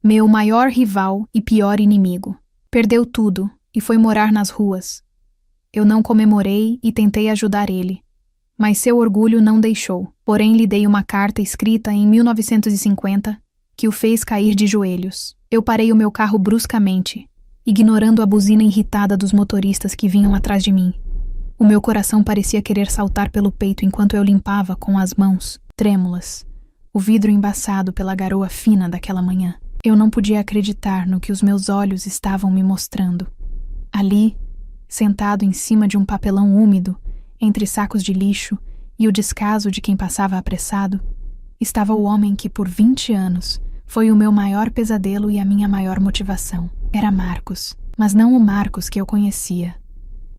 Meu maior rival e pior inimigo. Perdeu tudo e foi morar nas ruas. Eu não comemorei e tentei ajudar ele, mas seu orgulho não deixou. Porém, lhe dei uma carta escrita em 1950 que o fez cair de joelhos. Eu parei o meu carro bruscamente, ignorando a buzina irritada dos motoristas que vinham atrás de mim. O meu coração parecia querer saltar pelo peito enquanto eu limpava com as mãos, trêmulas, o vidro embaçado pela garoa fina daquela manhã. Eu não podia acreditar no que os meus olhos estavam me mostrando. Ali, sentado em cima de um papelão úmido, entre sacos de lixo e o descaso de quem passava apressado, estava o homem que por 20 anos foi o meu maior pesadelo e a minha maior motivação. Era Marcos, mas não o Marcos que eu conhecia.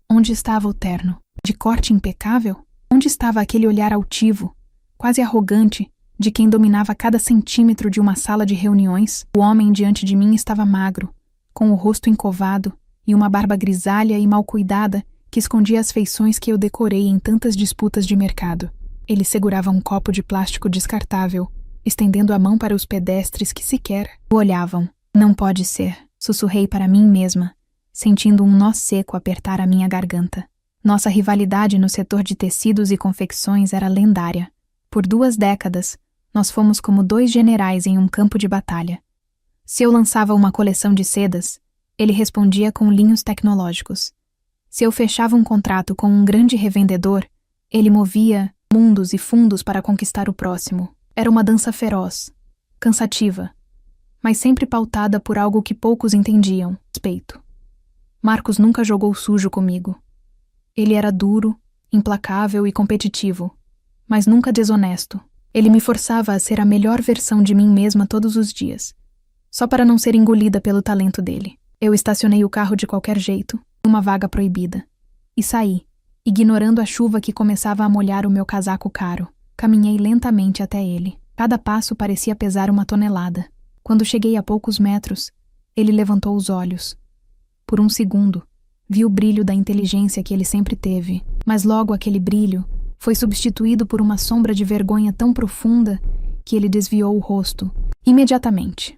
Onde estava o terno? De corte impecável? Onde estava aquele olhar altivo, quase arrogante, de quem dominava cada centímetro de uma sala de reuniões? O homem diante de mim estava magro, com o rosto encovado e uma barba grisalha e mal cuidada que escondia as feições que eu decorei em tantas disputas de mercado. Ele segurava um copo de plástico descartável, estendendo a mão para os pedestres que sequer o olhavam. Não pode ser, sussurrei para mim mesma, sentindo um nó seco apertar a minha garganta. Nossa rivalidade no setor de tecidos e confecções era lendária. Por 2 décadas, nós fomos como 2 generais em um campo de batalha. Se eu lançava uma coleção de sedas, ele respondia com linhos tecnológicos. Se eu fechava um contrato com um grande revendedor, ele movia mundos e fundos para conquistar o próximo. Era uma dança feroz, cansativa, mas sempre pautada por algo que poucos entendiam: respeito. Marcos nunca jogou sujo comigo. Ele era duro, implacável e competitivo, mas nunca desonesto. Ele me forçava a ser a melhor versão de mim mesma todos os dias, só para não ser engolida pelo talento dele. Eu estacionei o carro de qualquer jeito, numa vaga proibida, e saí, ignorando a chuva que começava a molhar o meu casaco caro. Caminhei lentamente até ele. Cada passo parecia pesar 1 tonelada. Quando cheguei a poucos metros, ele levantou os olhos. Por um segundo, vi o brilho da inteligência que ele sempre teve, mas logo aquele brilho foi substituído por uma sombra de vergonha tão profunda que ele desviou o rosto, imediatamente.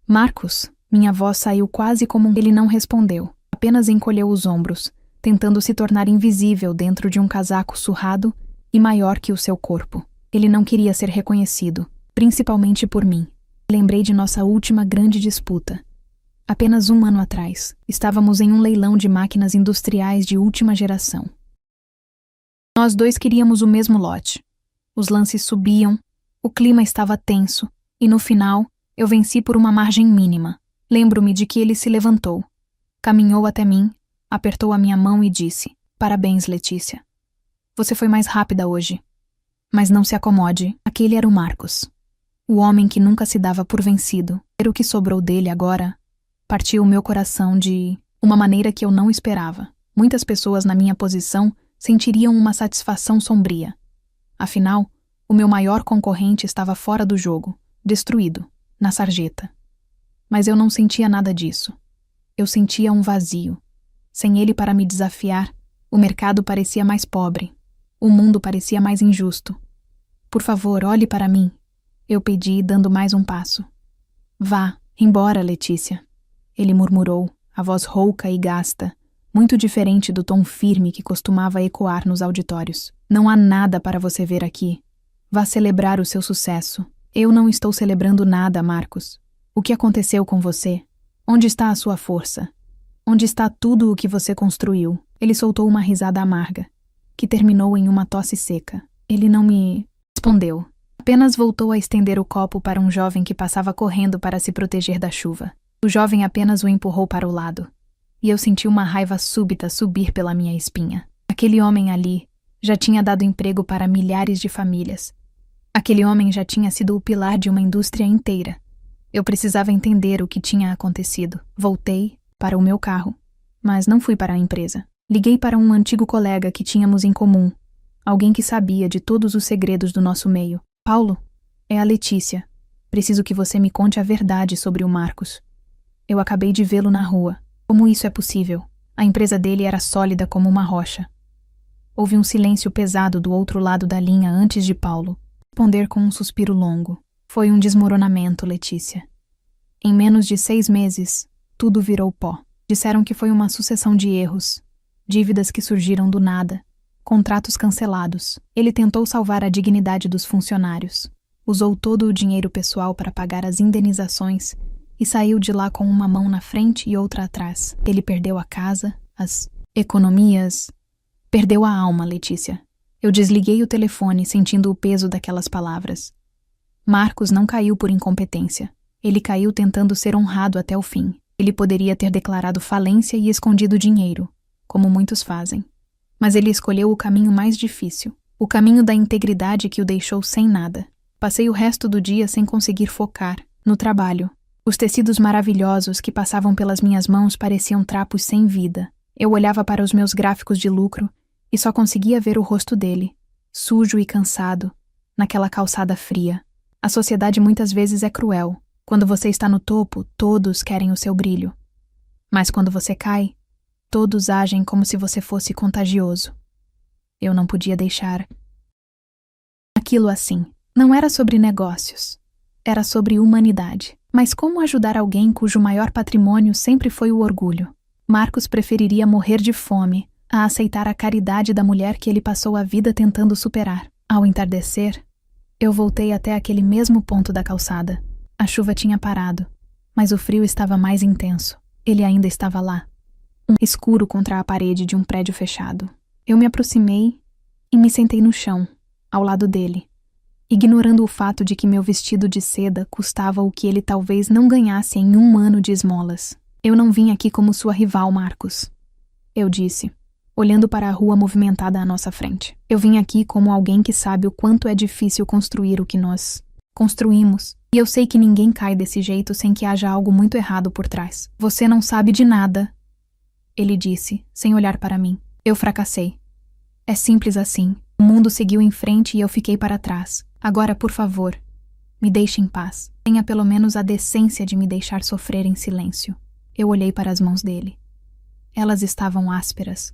Marcos, minha voz saiu quase como Ele não respondeu, apenas encolheu os ombros, tentando se tornar invisível dentro de um casaco surrado e maior que o seu corpo. Ele não queria ser reconhecido, principalmente por mim. Lembrei de nossa última grande disputa. Apenas 1 ano atrás, estávamos em um leilão de máquinas industriais de última geração. Nós 2 queríamos o mesmo lote. Os lances subiam, o clima estava tenso, e no final, eu venci por uma margem mínima. Lembro-me de que ele se levantou, caminhou até mim, apertou a minha mão e disse: "Parabéns, Letícia. Você foi mais rápida hoje. Mas não se acomode, aquele era o Marcos. O homem que nunca se dava por vencido. Ver o que sobrou dele agora partiu o meu coração de uma maneira que eu não esperava. Muitas pessoas na minha posição sentiriam uma satisfação sombria. Afinal, o meu maior concorrente estava fora do jogo, destruído, na sarjeta. Mas eu não sentia nada disso. Eu sentia um vazio. Sem ele para me desafiar, o mercado parecia mais pobre. O mundo parecia mais injusto. "Por favor, olhe para mim", eu pedi, dando mais um passo. "Vá, embora, Letícia", ele murmurou, a voz rouca e gasta, muito diferente do tom firme que costumava ecoar nos auditórios. "Não há nada para você ver aqui. Vá celebrar o seu sucesso." "Eu não estou celebrando nada, Marcos. O que aconteceu com você? Onde está a sua força? Onde está tudo o que você construiu?" Ele soltou uma risada amarga, que terminou em uma tosse seca. Ele não me respondeu. Apenas voltou a estender o copo para um jovem que passava correndo para se proteger da chuva. O jovem apenas o empurrou para o lado, e eu senti uma raiva súbita subir pela minha espinha. Aquele homem ali já tinha dado emprego para milhares de famílias. Aquele homem já tinha sido o pilar de uma indústria inteira. Eu precisava entender o que tinha acontecido. Voltei para o meu carro, mas não fui para a empresa. Liguei para um antigo colega que tínhamos em comum, alguém que sabia de todos os segredos do nosso meio. "Paulo, é a Letícia. Preciso que você me conte a verdade sobre o Marcos. Eu acabei de vê-lo na rua. Como isso é possível? A empresa dele era sólida como uma rocha." Houve um silêncio pesado do outro lado da linha antes de Paulo responder com um suspiro longo. "Foi um desmoronamento, Letícia. Em menos de 6 meses, tudo virou pó. Disseram que foi uma sucessão de erros, dívidas que surgiram do nada, contratos cancelados. Ele tentou salvar a dignidade dos funcionários, usou todo o dinheiro pessoal para pagar as indenizações e saiu de lá com uma mão na frente e outra atrás. Ele perdeu a casa, as economias, perdeu a alma, Letícia. Eu desliguei o telefone, sentindo o peso daquelas palavras. Marcos não caiu por incompetência. Ele caiu tentando ser honrado até o fim. Ele poderia ter declarado falência e escondido dinheiro, como muitos fazem. Mas ele escolheu o caminho mais difícil, o caminho da integridade que o deixou sem nada. Passei o resto do dia sem conseguir focar, no trabalho. Os tecidos maravilhosos que passavam pelas minhas mãos pareciam trapos sem vida. Eu olhava para os meus gráficos de lucro e só conseguia ver o rosto dele, sujo e cansado, naquela calçada fria. A sociedade muitas vezes é cruel. Quando você está no topo, todos querem o seu brilho. Mas quando você cai, todos agem como se você fosse contagioso. Eu não podia deixar aquilo assim. Não era sobre negócios. Era sobre humanidade. Mas como ajudar alguém cujo maior patrimônio sempre foi o orgulho? Marcos preferiria morrer de fome a aceitar a caridade da mulher que ele passou a vida tentando superar. Ao entardecer, eu voltei até aquele mesmo ponto da calçada. A chuva tinha parado, mas o frio estava mais intenso. Ele ainda estava lá, escuro contra a parede de um prédio fechado. Eu me aproximei e me sentei no chão, ao lado dele, ignorando o fato de que meu vestido de seda custava o que ele talvez não ganhasse em 1 ano de esmolas. Eu não vim aqui como sua rival, Marcos, eu disse, olhando para a rua movimentada à nossa frente. Eu vim aqui como alguém que sabe o quanto é difícil construir o que nós construímos. E eu sei que ninguém cai desse jeito sem que haja algo muito errado por trás. Você não sabe de nada, ele disse, sem olhar para mim. Eu fracassei. É simples assim. O mundo seguiu em frente e eu fiquei para trás. Agora, por favor, me deixe em paz. Tenha pelo menos a decência de me deixar sofrer em silêncio. Eu olhei para as mãos dele. Elas estavam ásperas,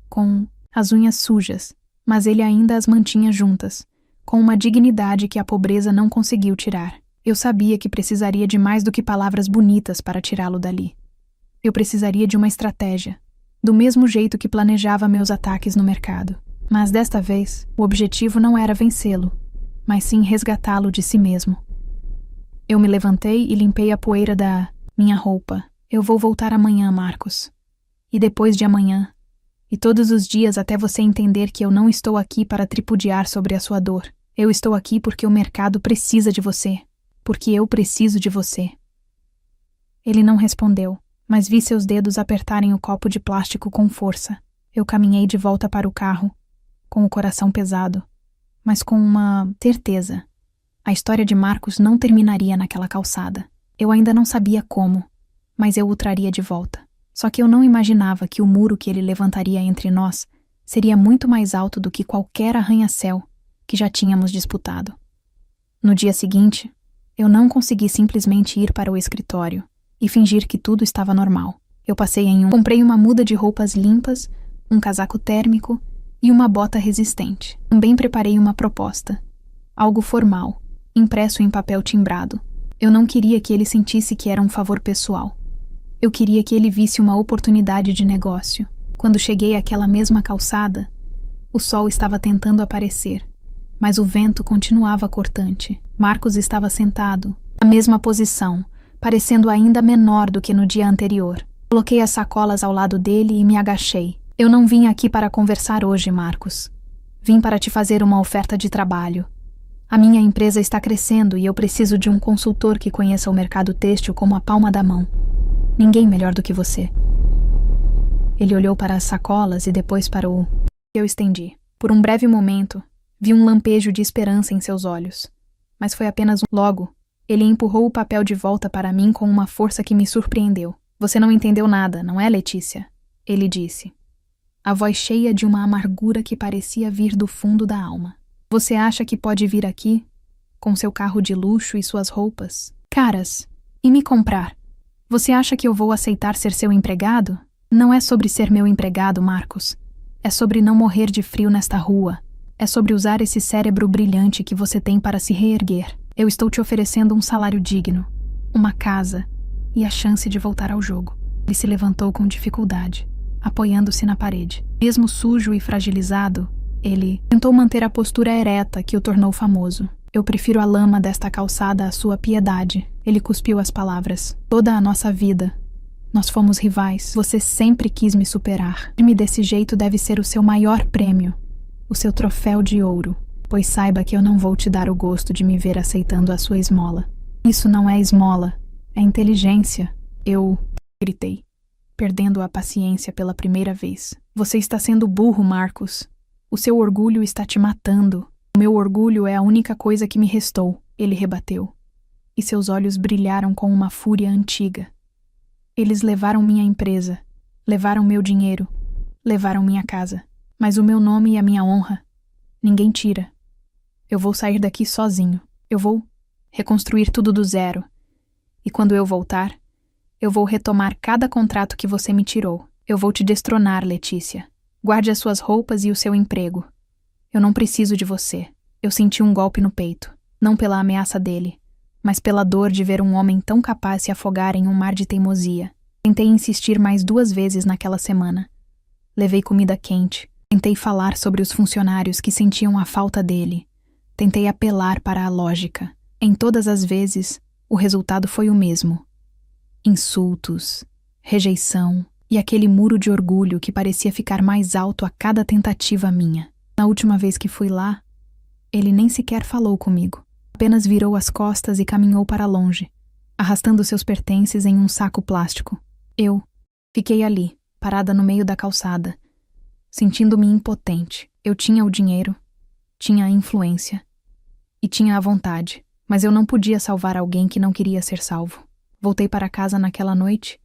com as unhas sujas, mas ele ainda as mantinha juntas, com uma dignidade que a pobreza não conseguiu tirar. Eu sabia que precisaria de mais do que palavras bonitas para tirá-lo dali. Eu precisaria de uma estratégia, do mesmo jeito que planejava meus ataques no mercado. Mas desta vez, o objetivo não era vencê-lo, mas sim resgatá-lo de si mesmo. Eu me levantei e limpei a poeira da minha roupa. Eu vou voltar amanhã, Marcos. E depois de amanhã. E todos os dias até você entender que eu não estou aqui para tripudiar sobre a sua dor. Eu estou aqui porque o mercado precisa de você. Porque eu preciso de você. Ele não respondeu, mas vi seus dedos apertarem o copo de plástico com força. Eu caminhei de volta para o carro, com o coração pesado, mas com uma certeza. A história de Marcos não terminaria naquela calçada. Eu ainda não sabia como, mas eu o traria de volta. Só que eu não imaginava que o muro que ele levantaria entre nós seria muito mais alto do que qualquer arranha-céu que já tínhamos disputado. No dia seguinte, eu não consegui simplesmente ir para o escritório e fingir que tudo estava normal. Eu passei comprei uma muda de roupas limpas, um casaco térmico e uma bota resistente. Também preparei uma proposta, algo formal, impresso em papel timbrado. Eu não queria que ele sentisse que era um favor pessoal. Eu queria que ele visse uma oportunidade de negócio. Quando cheguei àquela mesma calçada, o sol estava tentando aparecer, mas o vento continuava cortante. Marcos estava sentado, na mesma posição, parecendo ainda menor do que no dia anterior. Coloquei as sacolas ao lado dele e me agachei. Eu não vim aqui para conversar hoje, Marcos. Vim para te fazer uma oferta de trabalho. A minha empresa está crescendo e eu preciso de um consultor que conheça o mercado têxtil como a palma da mão. Ninguém melhor do que você. Ele olhou para as sacolas e depois para o que eu estendi. Por um breve momento, vi um lampejo de esperança em seus olhos. Mas foi apenas um. Logo, ele empurrou o papel de volta para mim com uma força que me surpreendeu. Você não entendeu nada, não é, Letícia? Ele disse. A voz cheia de uma amargura que parecia vir do fundo da alma. Você acha que pode vir aqui, com seu carro de luxo e suas roupas caras, e me comprar? Você acha que eu vou aceitar ser seu empregado? Não é sobre ser meu empregado, Marcos. É sobre não morrer de frio nesta rua. É sobre usar esse cérebro brilhante que você tem para se reerguer. Eu estou te oferecendo um salário digno, uma casa e a chance de voltar ao jogo. Ele se levantou com dificuldade, apoiando-se na parede. Mesmo sujo e fragilizado, ele tentou manter a postura ereta que o tornou famoso. Eu prefiro a lama desta calçada à sua piedade. Ele cuspiu as palavras. Toda a nossa vida. Nós fomos rivais. Você sempre quis me superar. Me desse jeito deve ser o seu maior prêmio. O seu troféu de ouro. Pois saiba que eu não vou te dar o gosto de me ver aceitando a sua esmola. Isso não é esmola. É inteligência. Eu gritei, perdendo a paciência pela primeira vez. Você está sendo burro, Marcos. O seu orgulho está te matando. O meu orgulho é a única coisa que me restou, ele rebateu. E seus olhos brilharam com uma fúria antiga. Eles levaram minha empresa, levaram meu dinheiro, levaram minha casa. Mas o meu nome e a minha honra, ninguém tira. Eu vou sair daqui sozinho. Eu vou reconstruir tudo do zero. E quando eu voltar, eu vou retomar cada contrato que você me tirou. Eu vou te destronar, Letícia. Guarde as suas roupas e o seu emprego. Eu não preciso de você. Eu senti um golpe no peito, não pela ameaça dele, mas pela dor de ver um homem tão capaz se afogar em um mar de teimosia. Tentei insistir mais 2 vezes naquela semana. Levei comida quente. Tentei falar sobre os funcionários que sentiam a falta dele. Tentei apelar para a lógica. Em todas as vezes, o resultado foi o mesmo. Insultos, rejeição e aquele muro de orgulho que parecia ficar mais alto a cada tentativa minha. Na última vez que fui lá, ele nem sequer falou comigo. Apenas virou as costas e caminhou para longe, arrastando seus pertences em um saco plástico. Eu fiquei ali, parada no meio da calçada, sentindo-me impotente. Eu tinha o dinheiro, tinha a influência e tinha a vontade, mas eu não podia salvar alguém que não queria ser salvo. Voltei para casa naquela noite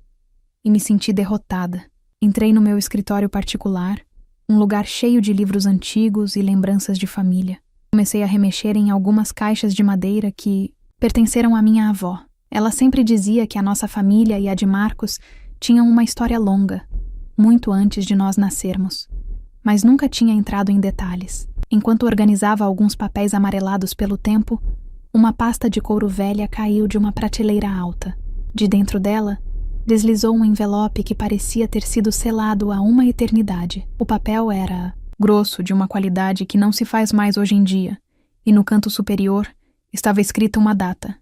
e me senti derrotada. Entrei no meu escritório particular, um lugar cheio de livros antigos e lembranças de família. Comecei a remexer em algumas caixas de madeira que pertenceram à minha avó. Ela sempre dizia que a nossa família e a de Marcos tinham uma história longa, muito antes de nós nascermos. Mas nunca tinha entrado em detalhes. Enquanto organizava alguns papéis amarelados pelo tempo, uma pasta de couro velha caiu de uma prateleira alta. De dentro dela, deslizou um envelope que parecia ter sido selado há uma eternidade. O papel era grosso, de uma qualidade que não se faz mais hoje em dia, e no canto superior estava escrita uma data: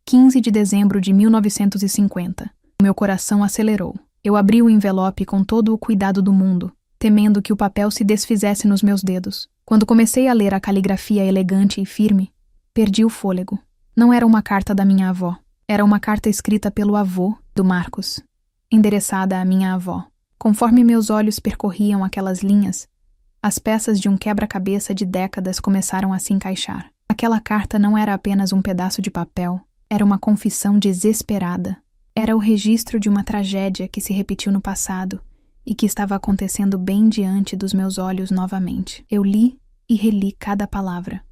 15 de dezembro de 1950. Meu coração acelerou. Eu abri o envelope com todo o cuidado do mundo, temendo que o papel se desfizesse nos meus dedos. Quando comecei a ler a caligrafia elegante e firme, perdi o fôlego. Não era uma carta da minha avó. Era uma carta escrita pelo avô do Marcos, endereçada à minha avó. Conforme meus olhos percorriam aquelas linhas, as peças de um quebra-cabeça de décadas começaram a se encaixar. Aquela carta não era apenas um pedaço de papel, era uma confissão desesperada. Era o registro de uma tragédia que se repetiu no passado e que estava acontecendo bem diante dos meus olhos novamente. Eu li e reli cada palavra.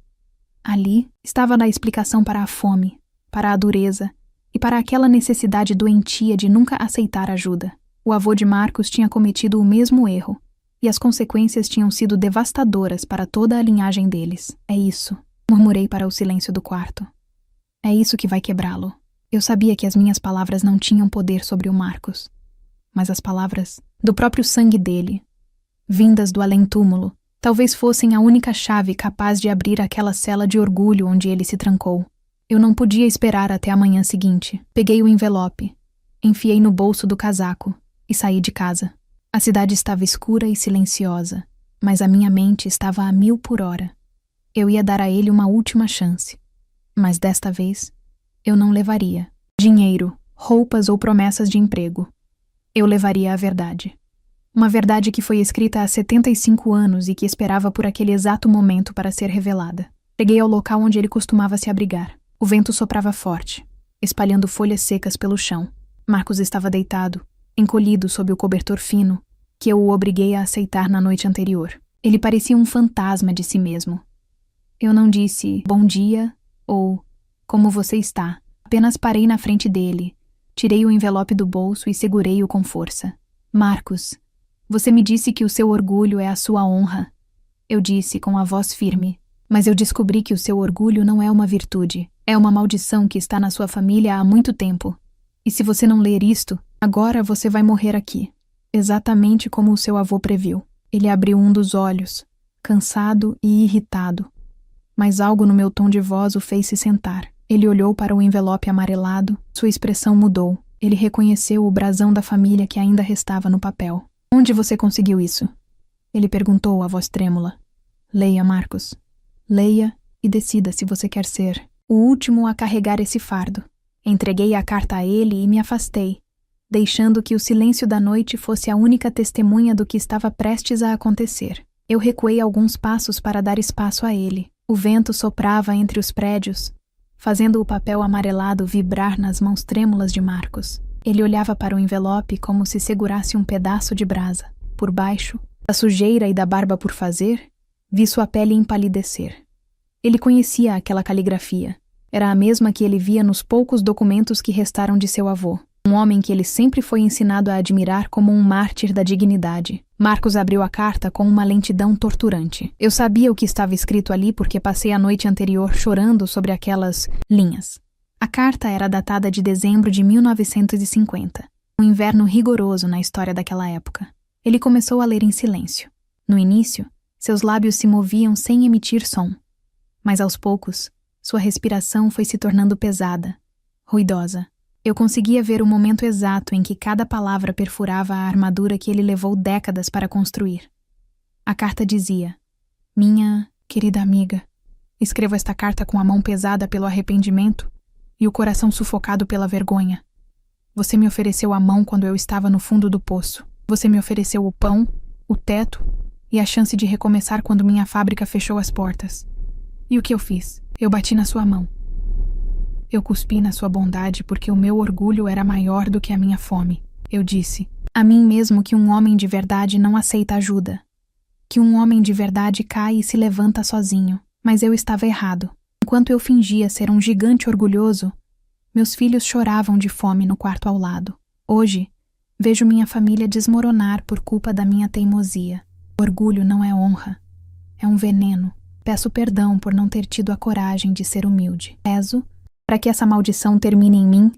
Ali estava a explicação para a fome, para a dureza e para aquela necessidade doentia de nunca aceitar ajuda. O avô de Marcos tinha cometido o mesmo erro, e as consequências tinham sido devastadoras para toda a linhagem deles. É isso, murmurei para o silêncio do quarto. É isso que vai quebrá-lo. Eu sabia que as minhas palavras não tinham poder sobre o Marcos, mas as palavras do próprio sangue dele, vindas do além-túmulo, talvez fossem a única chave capaz de abrir aquela cela de orgulho onde ele se trancou. Eu não podia esperar até a manhã seguinte. Peguei o envelope, enfiei no bolso do casaco e saí de casa. A cidade estava escura e silenciosa, mas a minha mente estava a 1000 por hora. Eu ia dar a ele uma última chance, mas desta vez eu não levaria dinheiro, roupas ou promessas de emprego. Eu levaria a verdade. Uma verdade que foi escrita há 75 anos e que esperava por aquele exato momento para ser revelada. Cheguei ao local onde ele costumava se abrigar. O vento soprava forte, espalhando folhas secas pelo chão. Marcos estava deitado, encolhido sob o cobertor fino, que eu o obriguei a aceitar na noite anterior. Ele parecia um fantasma de si mesmo. Eu não disse bom dia ou como você está. Apenas parei na frente dele, tirei o envelope do bolso e segurei-o com força. Marcos, você me disse que o seu orgulho é a sua honra. Eu disse com a voz firme, mas eu descobri que o seu orgulho não é uma virtude. É uma maldição que está na sua família há muito tempo. E se você não ler isto, agora você vai morrer aqui, exatamente como o seu avô previu. Ele abriu um dos olhos, cansado e irritado. Mas algo no meu tom de voz o fez se sentar. Ele olhou para o envelope amarelado, sua expressão mudou. Ele reconheceu o brasão da família que ainda restava no papel. Onde você conseguiu isso? Ele perguntou, a voz trêmula. Leia, Marcos. Leia e decida se você quer ser o último a carregar esse fardo. Entreguei a carta a ele e me afastei, deixando que o silêncio da noite fosse a única testemunha do que estava prestes a acontecer. Eu recuei alguns passos para dar espaço a ele. O vento soprava entre os prédios, fazendo o papel amarelado vibrar nas mãos trêmulas de Marcos. Ele olhava para o envelope como se segurasse um pedaço de brasa. Por baixo, da sujeira e da barba por fazer, vi sua pele empalidecer. Ele conhecia aquela caligrafia. Era a mesma que ele via nos poucos documentos que restaram de seu avô. Um homem que ele sempre foi ensinado a admirar como um mártir da dignidade. Marcos abriu a carta com uma lentidão torturante. Eu sabia o que estava escrito ali porque passei a noite anterior chorando sobre aquelas linhas. A carta era datada de dezembro de 1950, um inverno rigoroso na história daquela época. Ele começou a ler em silêncio. No início, seus lábios se moviam sem emitir som. Mas aos poucos, sua respiração foi se tornando pesada, ruidosa. Eu conseguia ver o momento exato em que cada palavra perfurava a armadura que ele levou décadas para construir. A carta dizia: Minha querida amiga, escrevo esta carta com a mão pesada pelo arrependimento e o coração sufocado pela vergonha. Você me ofereceu a mão quando eu estava no fundo do poço. Você me ofereceu o pão, o teto e a chance de recomeçar quando minha fábrica fechou as portas. E o que eu fiz? Eu bati na sua mão. Eu cuspi na sua bondade porque o meu orgulho era maior do que a minha fome. Eu disse a mim mesmo que um homem de verdade não aceita ajuda. Que um homem de verdade cai e se levanta sozinho. Mas eu estava errado. Enquanto eu fingia ser um gigante orgulhoso, meus filhos choravam de fome no quarto ao lado. Hoje, vejo minha família desmoronar por culpa da minha teimosia. Orgulho não é honra. É um veneno. Peço perdão por não ter tido a coragem de ser humilde. Rezo para que essa maldição termine em mim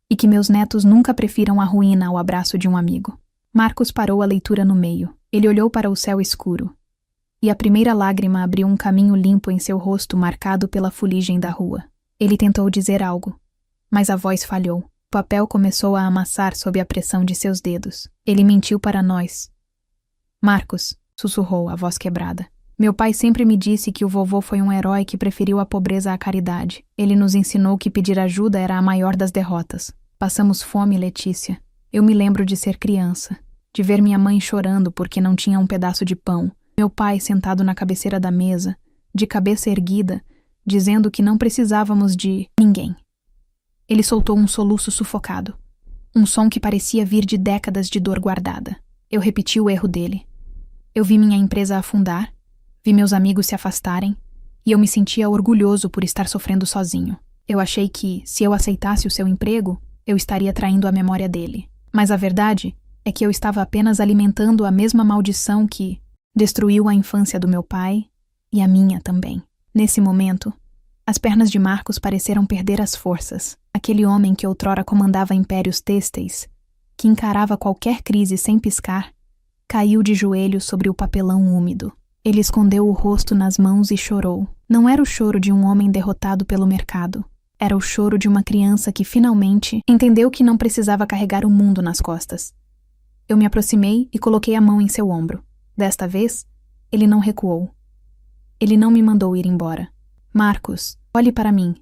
e que meus netos nunca prefiram a ruína ao abraço de um amigo. Marcos parou a leitura no meio. Ele olhou para o céu escuro. E a primeira lágrima abriu um caminho limpo em seu rosto marcado pela fuligem da rua. Ele tentou dizer algo, mas a voz falhou. O papel começou a amassar sob a pressão de seus dedos. Ele mentiu para nós. Marcos, sussurrou, a voz quebrada. Meu pai sempre me disse que o vovô foi um herói que preferiu a pobreza à caridade. Ele nos ensinou que pedir ajuda era a maior das derrotas. Passamos fome, Letícia. Eu me lembro de ser criança, de ver minha mãe chorando porque não tinha um pedaço de pão. Meu pai sentado na cabeceira da mesa, de cabeça erguida, dizendo que não precisávamos de ninguém. Ele soltou um soluço sufocado, um som que parecia vir de décadas de dor guardada. Eu repeti o erro dele. Eu vi minha empresa afundar, vi meus amigos se afastarem, e eu me sentia orgulhoso por estar sofrendo sozinho. Eu achei que, se eu aceitasse o seu emprego, eu estaria traindo a memória dele. Mas a verdade é que eu estava apenas alimentando a mesma maldição que destruiu a infância do meu pai e a minha também. Nesse momento, as pernas de Marcos pareceram perder as forças. Aquele homem que outrora comandava impérios têxteis, que encarava qualquer crise sem piscar, caiu de joelhos sobre o papelão úmido. Ele escondeu o rosto nas mãos e chorou. Não era o choro de um homem derrotado pelo mercado. Era o choro de uma criança que finalmente entendeu que não precisava carregar o mundo nas costas. Eu me aproximei e coloquei a mão em seu ombro. Desta vez, ele não recuou. Ele não me mandou ir embora. Marcos, olhe para mim.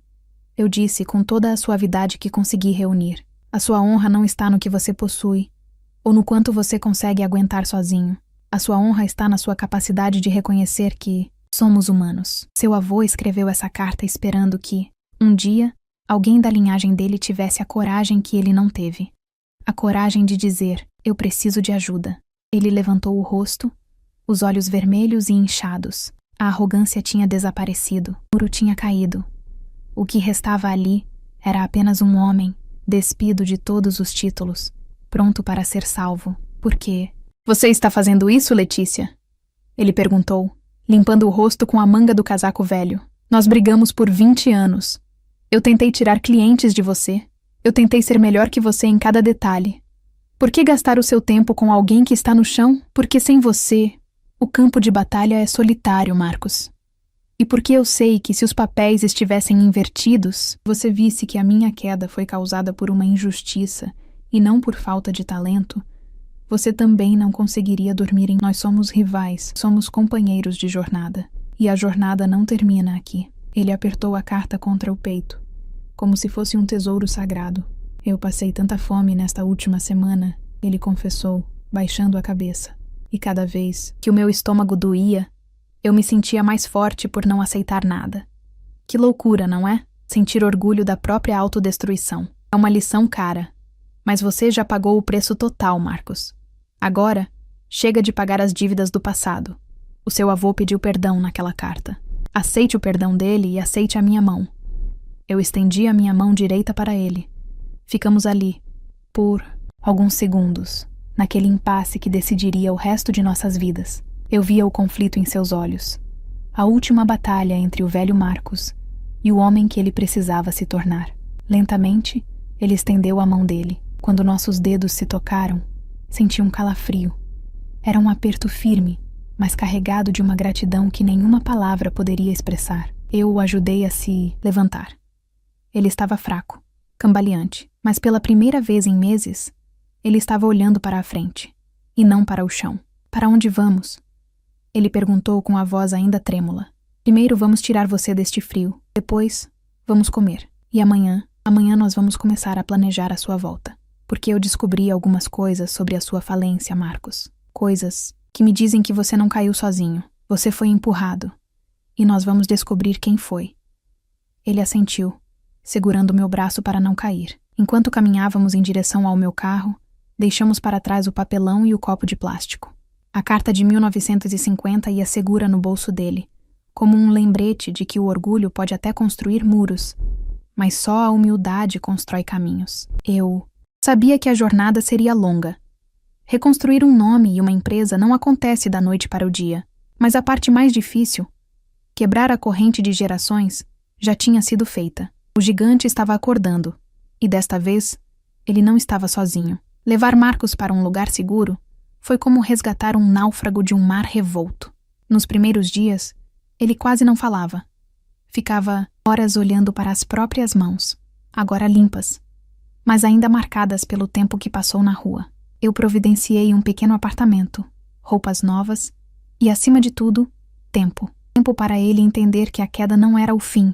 Eu disse com toda a suavidade que consegui reunir. A sua honra não está no que você possui, ou no quanto você consegue aguentar sozinho. A sua honra está na sua capacidade de reconhecer que somos humanos. Seu avô escreveu essa carta esperando que, um dia, alguém da linhagem dele tivesse a coragem que ele não teve. A coragem de dizer, eu preciso de ajuda. Ele levantou o rosto, os olhos vermelhos e inchados. A arrogância tinha desaparecido. O muro tinha caído. O que restava ali era apenas um homem, despido de todos os títulos, pronto para ser salvo. Por quê? Você está fazendo isso, Letícia? Ele perguntou, limpando o rosto com a manga do casaco velho. Nós brigamos por 20 anos. Eu tentei tirar clientes de você. Eu tentei ser melhor que você em cada detalhe. Por que gastar o seu tempo com alguém que está no chão? Porque sem você, o campo de batalha é solitário, Marcos. E porque eu sei que se os papéis estivessem invertidos, você visse que a minha queda foi causada por uma injustiça e não por falta de talento, você também não conseguiria dormir em... Nós somos rivais, somos companheiros de jornada. E a jornada não termina aqui. Ele apertou a carta contra o peito, como se fosse um tesouro sagrado. Eu passei tanta fome nesta última semana, ele confessou, baixando a cabeça. E cada vez que o meu estômago doía, eu me sentia mais forte por não aceitar nada. Que loucura, não é? Sentir orgulho da própria autodestruição. É uma lição cara. Mas você já pagou o preço total, Marcos. Agora, chega de pagar as dívidas do passado. O seu avô pediu perdão naquela carta. Aceite o perdão dele e aceite a minha mão. Eu estendi a minha mão direita para ele. Ficamos ali, por alguns segundos, naquele impasse que decidiria o resto de nossas vidas. Eu via o conflito em seus olhos. A última batalha entre o velho Marcos e o homem que ele precisava se tornar. Lentamente, ele estendeu a mão dele. Quando nossos dedos se tocaram, senti um calafrio. Era um aperto firme, mas carregado de uma gratidão que nenhuma palavra poderia expressar. Eu o ajudei a se levantar. Ele estava fraco, cambaleante, mas pela primeira vez em meses, ele estava olhando para a frente, e não para o chão. Para onde vamos? Ele perguntou com a voz ainda trêmula. Primeiro vamos tirar você deste frio, depois vamos comer. E amanhã nós vamos começar a planejar a sua volta. Porque eu descobri algumas coisas sobre a sua falência, Marcos. Coisas que me dizem que você não caiu sozinho. Você foi empurrado. E nós vamos descobrir quem foi. Ele assentiu, segurando meu braço para não cair. Enquanto caminhávamos em direção ao meu carro, deixamos para trás o papelão e o copo de plástico. A carta de 1950 ia segura no bolso dele, como um lembrete de que o orgulho pode até construir muros, mas só a humildade constrói caminhos. Eu sabia que a jornada seria longa. Reconstruir um nome e uma empresa não acontece da noite para o dia, mas a parte mais difícil, quebrar a corrente de gerações, já tinha sido feita. O gigante estava acordando, e desta vez, ele não estava sozinho. Levar Marcos para um lugar seguro foi como resgatar um náufrago de um mar revolto. Nos primeiros dias, ele quase não falava. Ficava horas olhando para as próprias mãos, agora limpas, mas ainda marcadas pelo tempo que passou na rua. Eu providenciei um pequeno apartamento, roupas novas e, acima de tudo, tempo. Tempo para ele entender que a queda não era o fim,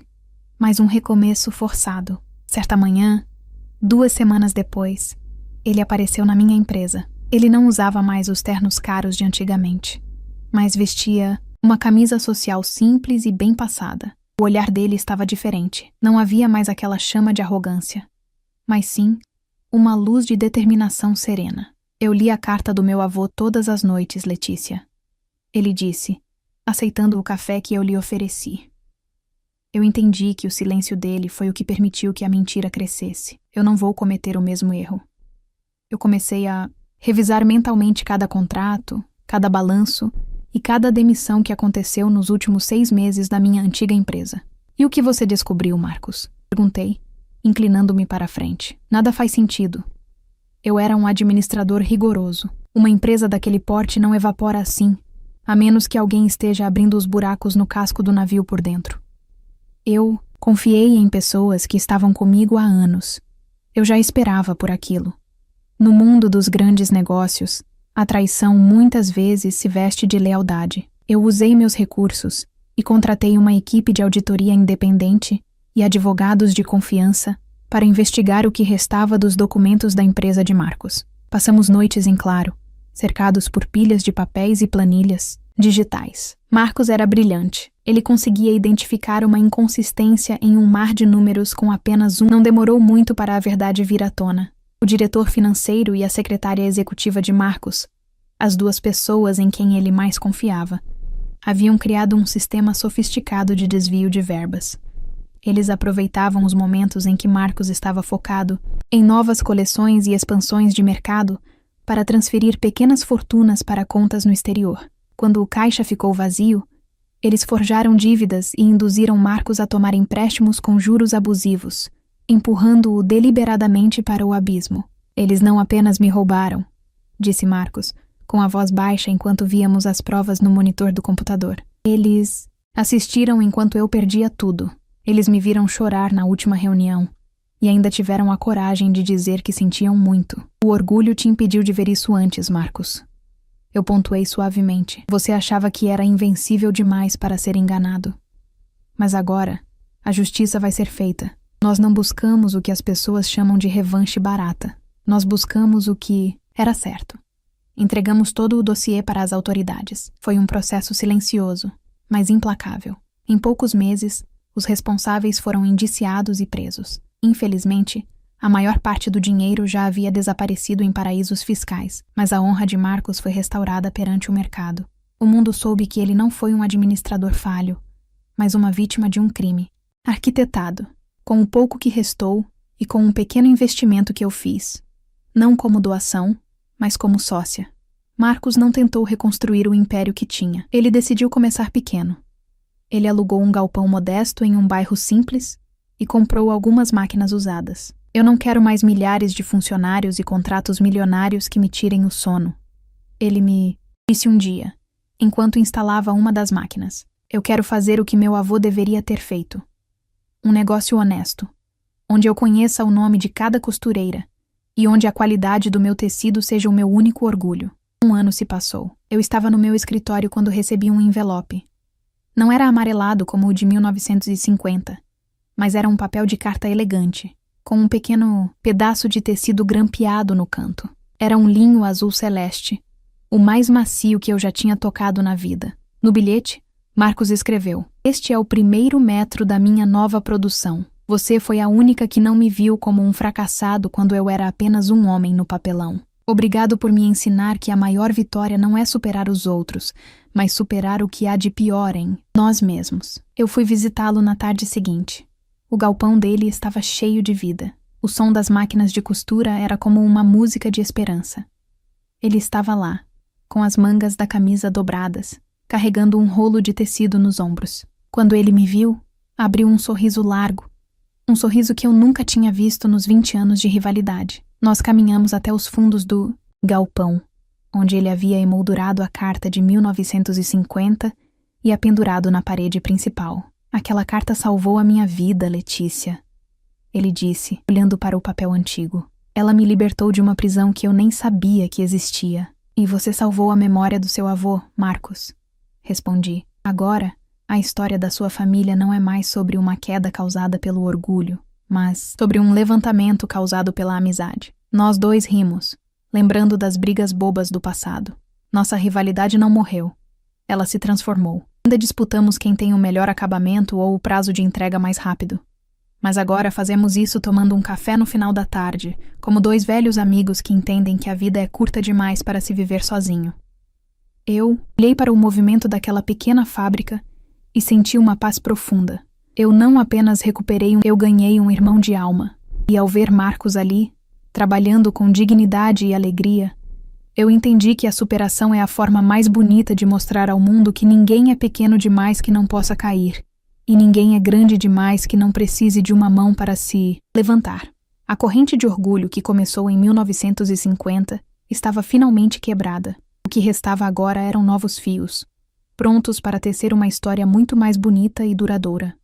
mas um recomeço forçado. Certa manhã, 2 semanas depois, ele apareceu na minha empresa. Ele não usava mais os ternos caros de antigamente, mas vestia uma camisa social simples e bem passada. O olhar dele estava diferente. Não havia mais aquela chama de arrogância, mas sim uma luz de determinação serena. Eu li a carta do meu avô todas as noites, Letícia. Ele disse, aceitando o café que eu lhe ofereci. Eu entendi que o silêncio dele foi o que permitiu que a mentira crescesse. Eu não vou cometer o mesmo erro. Eu comecei a revisar mentalmente cada contrato, cada balanço e cada demissão que aconteceu nos últimos 6 meses da minha antiga empresa. E o que você descobriu, Marcos? Perguntei, inclinando-me para a frente. Nada faz sentido. Eu era um administrador rigoroso. Uma empresa daquele porte não evapora assim, a menos que alguém esteja abrindo os buracos no casco do navio por dentro. Eu confiei em pessoas que estavam comigo há anos. Eu já esperava por aquilo. No mundo dos grandes negócios, a traição muitas vezes se veste de lealdade. Eu usei meus recursos e contratei uma equipe de auditoria independente e advogados de confiança para investigar o que restava dos documentos da empresa de Marcos. Passamos noites em claro, cercados por pilhas de papéis e planilhas digitais. Marcos era brilhante. Ele conseguia identificar uma inconsistência em um mar de números com apenas um. Não demorou muito para a verdade vir à tona. O diretor financeiro e a secretária executiva de Marcos, as 2 pessoas em quem ele mais confiava, haviam criado um sistema sofisticado de desvio de verbas. Eles aproveitavam os momentos em que Marcos estava focado em novas coleções e expansões de mercado para transferir pequenas fortunas para contas no exterior. Quando o caixa ficou vazio, eles forjaram dívidas e induziram Marcos a tomar empréstimos com juros abusivos, empurrando-o deliberadamente para o abismo. Eles não apenas me roubaram, disse Marcos, com a voz baixa enquanto víamos as provas no monitor do computador. Eles assistiram enquanto eu perdia tudo. Eles me viram chorar na última reunião e ainda tiveram a coragem de dizer que sentiam muito. O orgulho te impediu de ver isso antes, Marcos. Eu pontuei suavemente. Você achava que era invencível demais para ser enganado. Mas agora, a justiça vai ser feita. Nós não buscamos o que as pessoas chamam de revanche barata. Nós buscamos o que era certo. Entregamos todo o dossiê para as autoridades. Foi um processo silencioso, mas implacável. Em poucos meses, os responsáveis foram indiciados e presos. Infelizmente, a maior parte do dinheiro já havia desaparecido em paraísos fiscais, mas a honra de Marcos foi restaurada perante o mercado. O mundo soube que ele não foi um administrador falho, mas uma vítima de um crime. Arquitetado, com o pouco que restou e com um pequeno investimento que eu fiz. Não como doação, mas como sócia. Marcos não tentou reconstruir o império que tinha. Ele decidiu começar pequeno. Ele alugou um galpão modesto em um bairro simples e comprou algumas máquinas usadas. Eu não quero mais milhares de funcionários e contratos milionários que me tirem o sono. Ele me disse um dia, enquanto instalava uma das máquinas. Eu quero fazer o que meu avô deveria ter feito. Um negócio honesto, onde eu conheça o nome de cada costureira e onde a qualidade do meu tecido seja o meu único orgulho. 1 ano se passou. Eu estava no meu escritório quando recebi um envelope. Não era amarelado como o de 1950, mas era um papel de carta elegante, com um pequeno pedaço de tecido grampeado no canto. Era um linho azul celeste, o mais macio que eu já tinha tocado na vida. No bilhete, Marcos escreveu: "Este é o primeiro metro da minha nova produção. Você foi a única que não me viu como um fracassado quando eu era apenas um homem no papelão. Obrigado por me ensinar que a maior vitória não é superar os outros, mas superar o que há de pior em nós mesmos." Eu fui visitá-lo na tarde seguinte. O galpão dele estava cheio de vida. O som das máquinas de costura era como uma música de esperança. Ele estava lá, com as mangas da camisa dobradas, carregando um rolo de tecido nos ombros. Quando ele me viu, abriu um sorriso largo, um sorriso que eu nunca tinha visto nos 20 anos de rivalidade. Nós caminhamos até os fundos do galpão, onde ele havia emoldurado a carta de 1950 e a pendurado na parede principal. "Aquela carta salvou a minha vida, Letícia", ele disse, olhando para o papel antigo. "Ela me libertou de uma prisão que eu nem sabia que existia." "E você salvou a memória do seu avô, Marcos", respondi. "Agora, a história da sua família não é mais sobre uma queda causada pelo orgulho, mas sobre um levantamento causado pela amizade." Nós dois rimos, lembrando das brigas bobas do passado. Nossa rivalidade não morreu. Ela se transformou. Ainda disputamos quem tem o melhor acabamento ou o prazo de entrega mais rápido. Mas agora fazemos isso tomando um café no final da tarde, como dois velhos amigos que entendem que a vida é curta demais para se viver sozinho. Eu olhei para o movimento daquela pequena fábrica e senti uma paz profunda. Eu não apenas recuperei eu ganhei um irmão de alma. E ao ver Marcos ali, trabalhando com dignidade e alegria, eu entendi que a superação é a forma mais bonita de mostrar ao mundo que ninguém é pequeno demais que não possa cair, e ninguém é grande demais que não precise de uma mão para se levantar. A corrente de orgulho que começou em 1950 estava finalmente quebrada. O que restava agora eram novos fios, prontos para tecer uma história muito mais bonita e duradoura.